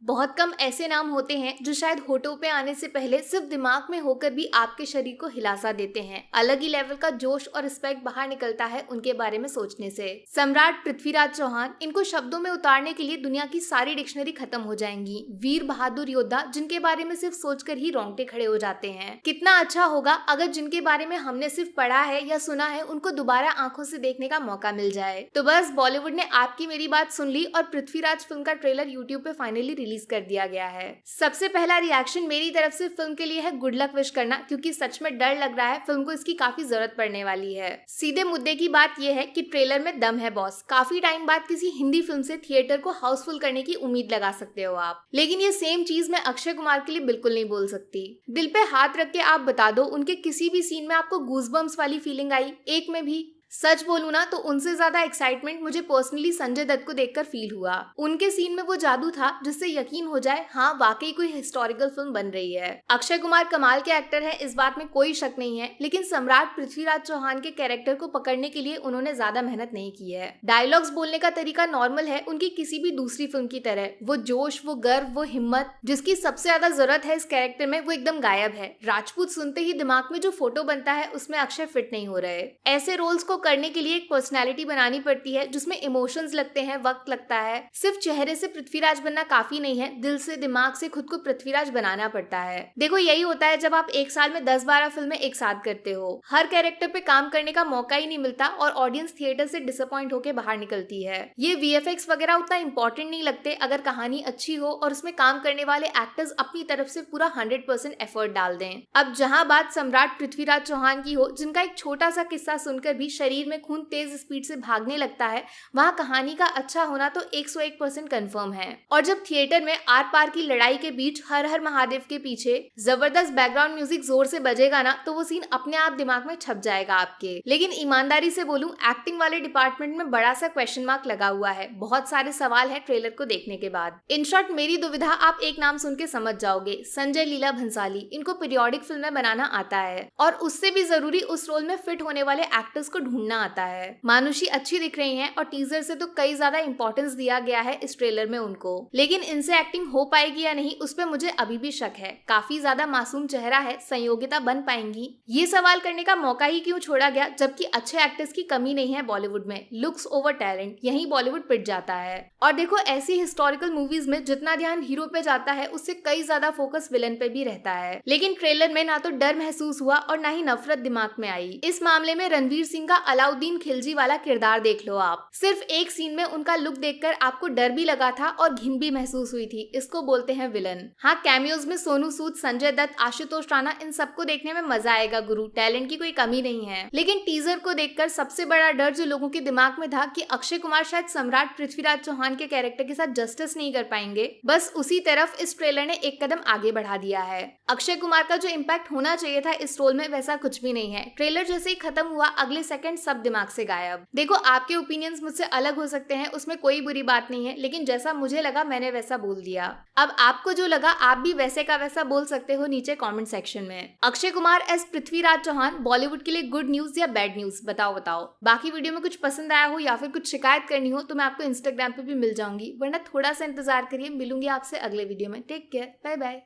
बहुत कम ऐसे नाम होते हैं जो शायद होठों पे आने से पहले सिर्फ दिमाग में होकर भी आपके शरीर को हिलासा देते हैं। अलग ही लेवल का जोश और रिस्पेक्ट बाहर निकलता है उनके बारे में सोचने से। सम्राट पृथ्वीराज चौहान, इनको शब्दों में उतारने के लिए दुनिया की सारी डिक्शनरी खत्म हो जाएंगी। वीर बहादुर योद्धा जिनके बारे में सिर्फ सोचकर ही रोंगटे खड़े हो जाते हैं। कितना अच्छा होगा अगर जिनके बारे में हमने सिर्फ पढ़ा है या सुना है उनको दोबारा आंखों से देखने का मौका मिल जाए। तो बस बॉलीवुड ने आपकी मेरी बात सुन ली और पृथ्वीराज फिल्म का ट्रेलर यूट्यूब पे फाइनली रिलीज कर दिया गया है। सबसे पहला रिएक्शन मेरी तरफ से फिल्म के लिए है गुड लक विश करना, क्योंकि सच में डर लग रहा है फिल्म को इसकी काफी जरूरत पड़ने वाली है। सीधे मुद्दे की बात यह है कि ट्रेलर में दम है बॉस। काफी टाइम बाद किसी हिंदी फिल्म से थिएटर को हाउसफुल करने की उम्मीद लगा सकते हो आप, लेकिन ये सेम चीज मैं अक्षय कुमार के लिए बिल्कुल नहीं बोल सकती। दिल पे हाथ रख के आप बता दो, उनके किसी भी सीन में आपको गूजबम्स वाली फीलिंग आई? एक में भी? सच बोलूं ना तो उनसे ज्यादा एक्साइटमेंट मुझे पर्सनली संजय दत्त को देखकर फील हुआ। उनके सीन में वो जादू था जिससे यकीन हो जाए हाँ वाकई कोई हिस्टोरिकल फिल्म बन रही है। अक्षय कुमार कमाल के एक्टर हैं, इस बात में कोई शक नहीं है, लेकिन सम्राट पृथ्वीराज चौहान के कैरेक्टर को पकड़ने के लिए उन्होंने ज्यादा मेहनत नहीं की है। डायलॉग्स बोलने का तरीका नॉर्मल है उनकी किसी भी दूसरी फिल्म की तरह। वो जोश, वो गर्व, वो हिम्मत जिसकी सबसे ज्यादा जरूरत है इस कैरेक्टर में, वो एकदम गायब है। राजपूत सुनते ही दिमाग में जो फोटो बनता है उसमें अक्षय फिट नहीं हो रहे। ऐसे रोल्स को करने के लिए एक पर्सनालिटी बनानी पड़ती है जिसमें इमोशंस लगते हैं, वक्त लगता है। सिर्फ चेहरे से पृथ्वीराज बनना काफी नहीं है, दिल से, दिमाग से खुद को पृथ्वीराज बनाना पड़ता है। देखो यही होता है जब आप एक साल में 10-12 फिल्में एक साथ करते हो। हर कैरेक्टर पे काम करने का मौका ही नहीं मिलता और ऑडियंस थिएटर से डिसअपॉइंट होकर बाहर निकलती है। ये वीएफएक्स वगैरह उतना इंपॉर्टेंट नहीं लगते अगर कहानी अच्छी हो और उसमें काम करने वाले एक्टर्स अपनी तरफ से पूरा 100% एफर्ट डाल दें। अब जहां बात सम्राट पृथ्वीराज चौहान की हो, जिनका एक छोटा सा किस्सा सुनकर भी शरीर में खून तेज स्पीड से भागने लगता है, वहां कहानी का अच्छा होना तो 101% कंफर्म है। और जब थिएटर में आर पार की लड़ाई के बीच हर हर महादेव के पीछे जबरदस्त बैकग्राउंड म्यूजिक जोर से बजेगा ना, तो वो सीन अपने आप दिमाग में छप जाएगा आपके। लेकिन ईमानदारी से बोलूं, एक्टिंग वाले डिपार्टमेंट में बड़ा सा क्वेश्चन मार्क लगा हुआ है। बहुत सारे सवाल है ट्रेलर को देखने के बाद। इन शॉर्ट मेरी दुविधा आप एक नाम सुन के समझ जाओगे, संजय लीला भंसाली। इनको पीरियोडिक फिल्में बनाना आता है और उससे भी जरूरी उस रोल में फिट होने वाले एक्टर्स को ढूंढना आता है। मानुषी अच्छी दिख रही हैं और टीजर से तो कई ज्यादा इंपॉर्टेंस दिया गया है इस ट्रेलर में उनको, लेकिन इनसे एक्टिंग हो पाएगी या नहीं उस पर मुझे अभी भी शक है। काफी ज्यादा मासूम चेहरा है, संयोगिता बन पाएंगी? ये सवाल करने का मौका ही क्यों छोड़ा गया, जबकि अच्छे एक्टर्स की कमी नहीं है बॉलीवुड में। लुक्स ओवर टैलेंट, यही बॉलीवुड पिट जाता है। और देखो ऐसी हिस्टोरिकल मूवीज में जितना ध्यान हीरो पे जाता है उससे कई ज्यादा फोकस विलन पे भी रहता है। लेकिन ट्रेलर में ना तो डर महसूस हुआ और ना ही नफरत दिमाग में आई। इस मामले में रणवीर सिंह का अलाउद्दीन खिलजी वाला किरदार देख लो आप। सिर्फ एक सीन में उनका लुक देखकर आपको डर भी लगा था और घिन भी महसूस हुई थी। इसको बोलते हैं विलन। हाँ, कैमियोज में सोनू सूद, संजय दत्त, आशुतोष राणा, इन सबको देखने में मजा आएगा गुरु, टैलेंट की कोई कमी नहीं है। लेकिन टीजर को देखकर सबसे बड़ा डर जो लोगों के दिमाग में था कि अक्षय कुमार शायद सम्राट पृथ्वीराज चौहान के कैरेक्टर के साथ जस्टिस नहीं कर पाएंगे, बस उसी तरफ इस ट्रेलर ने एक कदम आगे बढ़ा दिया है। अक्षय कुमार का जो इम्पैक्ट होना चाहिए था इस रोल में वैसा कुछ भी नहीं है। ट्रेलर जैसे ही खत्म हुआ अगले सेकंड सब दिमाग से गायब। देखो आपके ओपिनियंस मुझसे अलग हो सकते हैं, उसमें कोई बुरी बात नहीं है, लेकिन जैसा मुझे लगा मैंने वैसा बोल दिया। अब आपको जो लगा आप भी वैसे का वैसा बोल सकते हो नीचे कमेंट सेक्शन में। अक्षय कुमार एस पृथ्वीराज चौहान बॉलीवुड के लिए गुड न्यूज या बैड न्यूज, बताओ। बाकी वीडियो में कुछ पसंद आया हो या फिर कुछ शिकायत करनी हो तो मैं आपको इंस्टाग्राम पे भी मिल जाऊंगी, वरना थोड़ा सा इंतजार करिए। मिलूंगी आपसे अगले वीडियो में। Take care, bye bye.